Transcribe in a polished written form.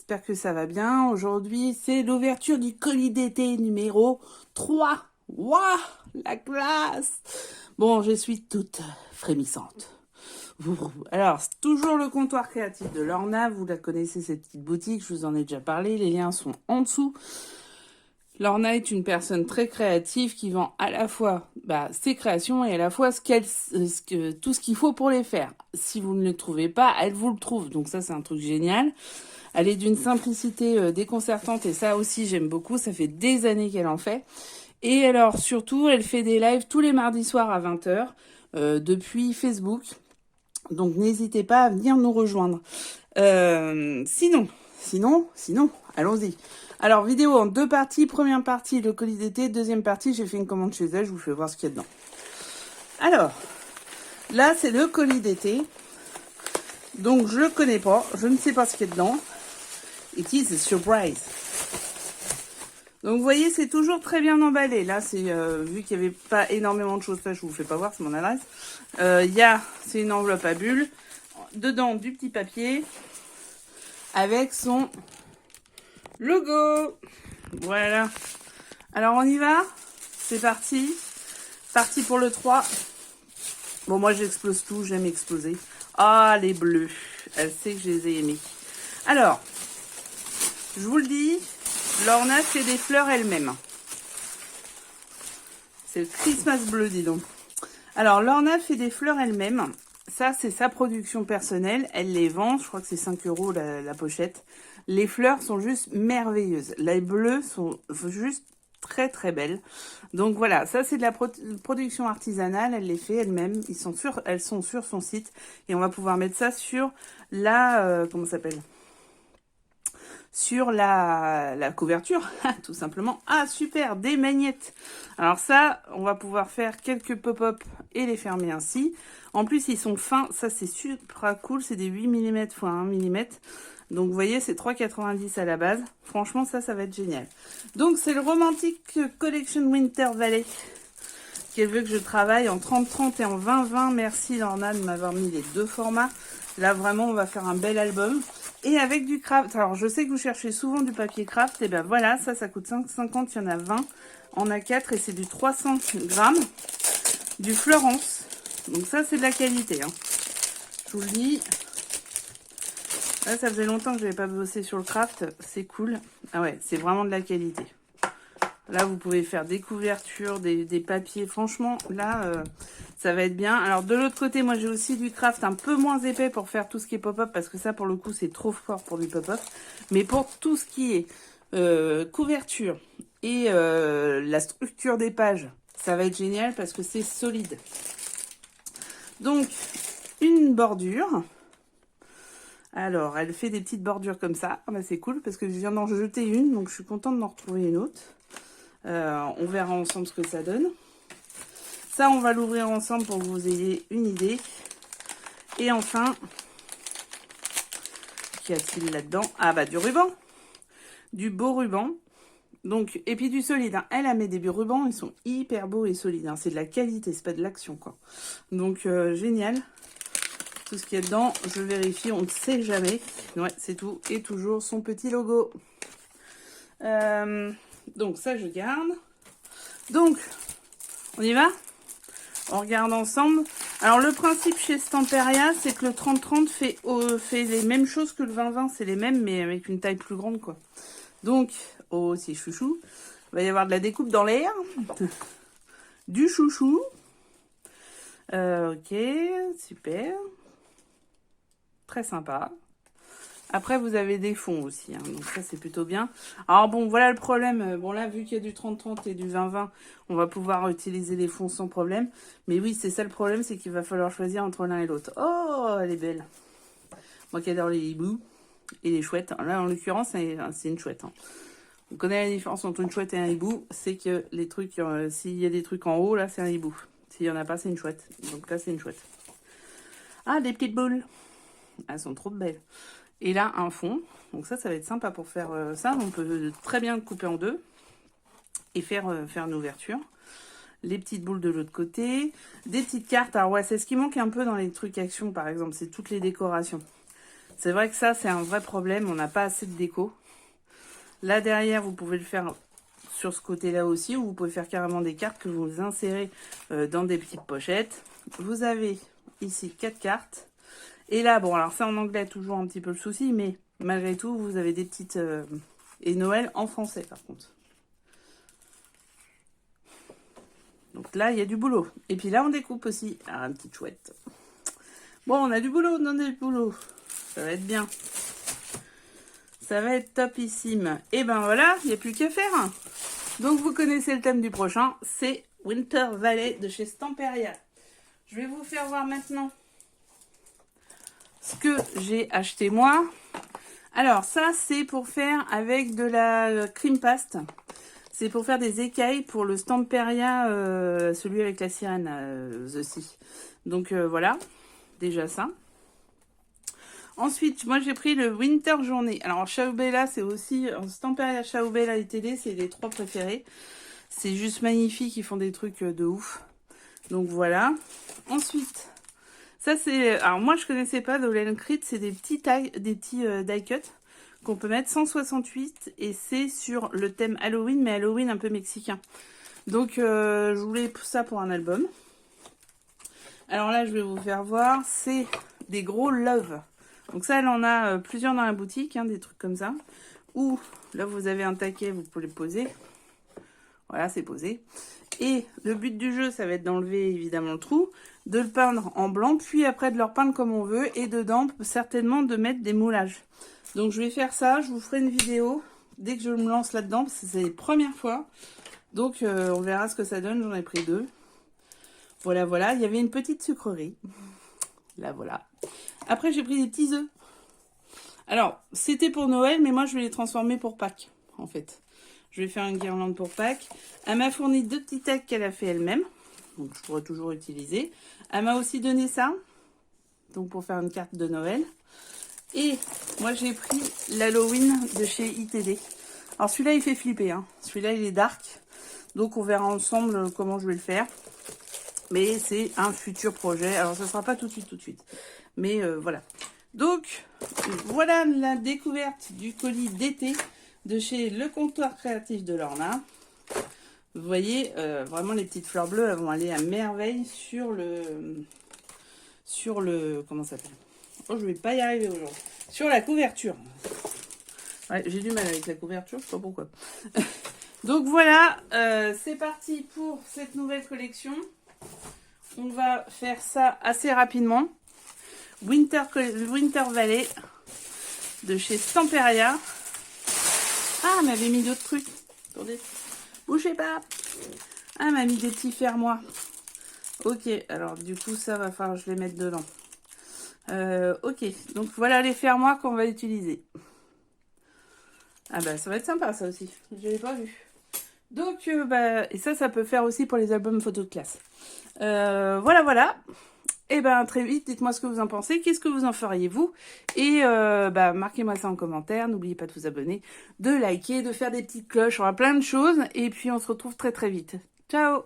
j'espère que ça va bien. Aujourd'hui, c'est l'ouverture du colis d'été numéro 3. Waouh, la classe! Bon, je suis toute frémissante. Alors, c'est toujours le comptoir créatif de Lorna. Vous la connaissez, cette petite boutique, je vous en ai déjà parlé. Les liens sont en dessous. Lorna est une personne très créative qui vend à la fois ses créations et à la fois tout ce qu'il faut pour les faire. Si vous ne le trouvez pas, elle vous le trouve. Donc ça, c'est un truc génial. Elle est d'une simplicité déconcertante et ça aussi, j'aime beaucoup. Ça fait des années qu'elle en fait. Et alors, surtout, elle fait des lives tous les mardis soirs à 20h depuis Facebook. Donc n'hésitez pas à venir nous rejoindre. Sinon, allons-y. Alors, vidéo en 2 parties. Première partie, le colis d'été. Deuxième partie, j'ai fait une commande chez elle. Je vous fais voir ce qu'il y a dedans. Alors, là, c'est le colis d'été. Donc, je le connais pas. Je ne sais pas ce qu'il y a dedans. It is a surprise. Donc, vous voyez, c'est toujours très bien emballé. Là, c'est vu qu'il n'y avait pas énormément de choses. Là, je vous fais pas voir, c'est mon adresse. C'est une enveloppe à bulles. Dedans, du petit papier. Avec son logo. Voilà. Alors, on y va. C'est parti. Parti pour le 3. Bon, moi, j'explose tout. J'aime exploser. Ah, les bleus. Elle sait que je les ai aimés. Alors, je vous le dis, Lorna fait des fleurs elle-même. C'est le Christmas bleu, dis donc. Alors, Lorna fait des fleurs elle-même. Ça, c'est sa production personnelle. Elle les vend. Je crois que c'est 5 € la pochette. Les fleurs sont juste merveilleuses. Les bleues sont juste très, très belles. Donc, voilà. Ça, c'est de la production artisanale. Elle les fait elle-même. Elles sont sur son site. Et on va pouvoir mettre ça sur la... comment ça s'appelle ? Sur la couverture, tout simplement. Ah, super, des magnettes. Alors ça, on va pouvoir faire quelques pop-up et les fermer ainsi. En plus, ils sont fins. Ça, c'est super cool. C'est des 8 mm x 1 mm. Donc, vous voyez, c'est 3,90 à la base. Franchement, ça va être génial. Donc, c'est le Romantic Collection Winter Valley qu'elle veut que je travaille en 30-30 et en 20-20. Merci, Lorna, de m'avoir mis les 2 formats. Là, vraiment, on va faire un bel album. Et avec du craft. Alors, je sais que vous cherchez souvent du papier craft. Et ben voilà, ça coûte 5,50. Il y en a 20 en A4 et c'est du 300 grammes. Du Florence. Donc ça, c'est de la qualité. Hein. Je vous le dis. Là, ça faisait longtemps que je n'avais pas bossé sur le craft. C'est cool. Ah ouais, c'est vraiment de la qualité. Là, vous pouvez faire des couvertures, des papiers. Franchement, là, ça va être bien. Alors, de l'autre côté, moi, j'ai aussi du craft un peu moins épais pour faire tout ce qui est pop-up. Parce que ça, pour le coup, c'est trop fort pour du pop-up. Mais pour tout ce qui est couverture et la structure des pages, ça va être génial parce que c'est solide. Donc, une bordure. Alors, elle fait des petites bordures comme ça. Ah bah, c'est cool parce que je viens d'en jeter une. Donc, je suis contente d'en retrouver une autre. On verra ensemble ce que ça donne. Ça, on va l'ouvrir ensemble pour que vous ayez une idée. Et enfin, qu'y a-t-il là-dedans? Ah bah du ruban. Du beau ruban. Donc, et puis du solide. Hein. Elle a mis des rubans, ils sont hyper beaux et solides. Hein. C'est de la qualité, c'est pas de l'action, quoi. Donc, génial. Tout ce qu'il y a dedans, je vérifie, on ne sait jamais. Ouais, c'est tout. Et toujours son petit logo. Donc ça, je garde. Donc, on y va? On regarde ensemble. Alors, le principe chez Stamperia, c'est que le 30-30 fait les mêmes choses que le 20-20. C'est les mêmes, mais avec une taille plus grande, quoi. Donc, oh, c'est chouchou. Il va y avoir de la découpe dans l'air. Du chouchou. Ok, super. Très sympa. Après, vous avez des fonds aussi, hein, donc ça, c'est plutôt bien. Alors bon, voilà le problème. Bon là, vu qu'il y a du 30-30 et du 20-20, on va pouvoir utiliser les fonds sans problème. Mais oui, c'est ça le problème, c'est qu'il va falloir choisir entre l'un et l'autre. Oh, elle est belle. Moi qui adore les hiboux et les chouettes. Là, en l'occurrence, c'est une chouette. Hein. On connaît la différence entre une chouette et un hibou. C'est que les trucs, s'il y a des trucs en haut, là, c'est un hibou. S'il n'y en a pas, c'est une chouette. Donc là, c'est une chouette. Ah, des petites boules. Elles sont trop belles. Et là, un fond. Donc ça va être sympa pour faire ça. On peut très bien le couper en deux et faire une ouverture. Les petites boules de l'autre côté. Des petites cartes. Alors ouais, c'est ce qui manque un peu dans les trucs action, par exemple. C'est toutes les décorations. C'est vrai que ça, c'est un vrai problème. On n'a pas assez de déco. Là, derrière, vous pouvez le faire sur ce côté-là aussi, ou vous pouvez faire carrément des cartes que vous insérez dans des petites pochettes. Vous avez ici 4 cartes. Et là, bon, alors ça en anglais, toujours un petit peu le souci, mais malgré tout, vous avez des petites... et Noël en français, par contre. Donc là, il y a du boulot. Et puis là, on découpe aussi. Ah, une petite chouette. Bon, on a du boulot, on a du boulot. Ça va être bien. Ça va être topissime. Et ben voilà, il n'y a plus qu'à faire. Donc, vous connaissez le thème du prochain. C'est Winter Valley de chez Stamperia. Je vais vous faire voir maintenant ce que j'ai acheté moi. Alors, ça, c'est pour faire avec de la cream paste. C'est pour faire des écailles pour le Stamperia, celui avec la sirène, The Sea. Donc, voilà, déjà ça. Ensuite, moi, j'ai pris le Winter Journée. Alors, Ciaobella, c'est aussi... Stamperia, Ciaobella et Télé, c'est les 3 préférés. C'est juste magnifique, ils font des trucs de ouf. Donc, voilà. Ensuite... Ça, c'est... Alors, moi, je connaissais pas Dolen Crit. C'est des petits die cut qu'on peut mettre 168. Et c'est sur le thème Halloween, mais Halloween un peu mexicain. Donc, je voulais ça pour un album. Alors là, je vais vous faire voir. C'est des gros love. Donc ça, elle en a plusieurs dans la boutique, hein, des trucs comme ça. Ou, là, vous avez un taquet, vous pouvez le poser. Voilà, c'est posé. Et le but du jeu, ça va être d'enlever évidemment le trou, de le peindre en blanc, puis après de le repeindre comme on veut, et dedans, certainement, de mettre des moulages. Donc je vais faire ça, je vous ferai une vidéo dès que je me lance là-dedans, parce que c'est les premières fois. Donc on verra ce que ça donne, j'en ai pris 2. Voilà, voilà, il y avait une petite sucrerie. Là, voilà. Après, j'ai pris des petits œufs. Alors, c'était pour Noël, mais moi, je vais les transformer pour Pâques, en fait. Je vais faire une guirlande pour Pâques. Elle m'a fourni 2 petits tags qu'elle a fait elle-même. Donc, je pourrais toujours utiliser. Elle m'a aussi donné ça. Donc, pour faire une carte de Noël. Et moi, j'ai pris l'Halloween de chez ITD. Alors, celui-là, il fait flipper. Hein. Celui-là, il est dark. Donc, on verra ensemble comment je vais le faire. Mais c'est un futur projet. Alors, ça ne sera pas tout de suite. Mais voilà. Donc, voilà la découverte du colis d'été de chez Le Comptoir Créatif de Lorna. Vous voyez, vraiment les petites fleurs bleues, elles vont aller à merveille sur le comment ça s'appelle? Oh, je vais pas y arriver aujourd'hui. Sur la couverture. Ouais, j'ai du mal avec la couverture, je sais pas pourquoi. Donc voilà, c'est parti pour cette nouvelle collection. On va faire ça assez rapidement. Winter Valley de chez Stamperia. Ah, elle m'avait mis d'autres trucs. Attendez. Bougez pas. Ah, elle m'a mis des petits fermoirs. Ok, alors du coup, ça va falloir que je les mette dedans. Ok, donc voilà les fermoirs qu'on va utiliser. Ah bah, ça va être sympa, ça aussi. Je l'avais pas vu. Donc, et ça peut faire aussi pour les albums photos de classe. Voilà, voilà. Et ben très vite, dites-moi ce que vous en pensez, qu'est-ce que vous en feriez vous, et marquez-moi ça en commentaire, n'oubliez pas de vous abonner, de liker, de faire des petites cloches, on a plein de choses, et puis on se retrouve très très vite. Ciao!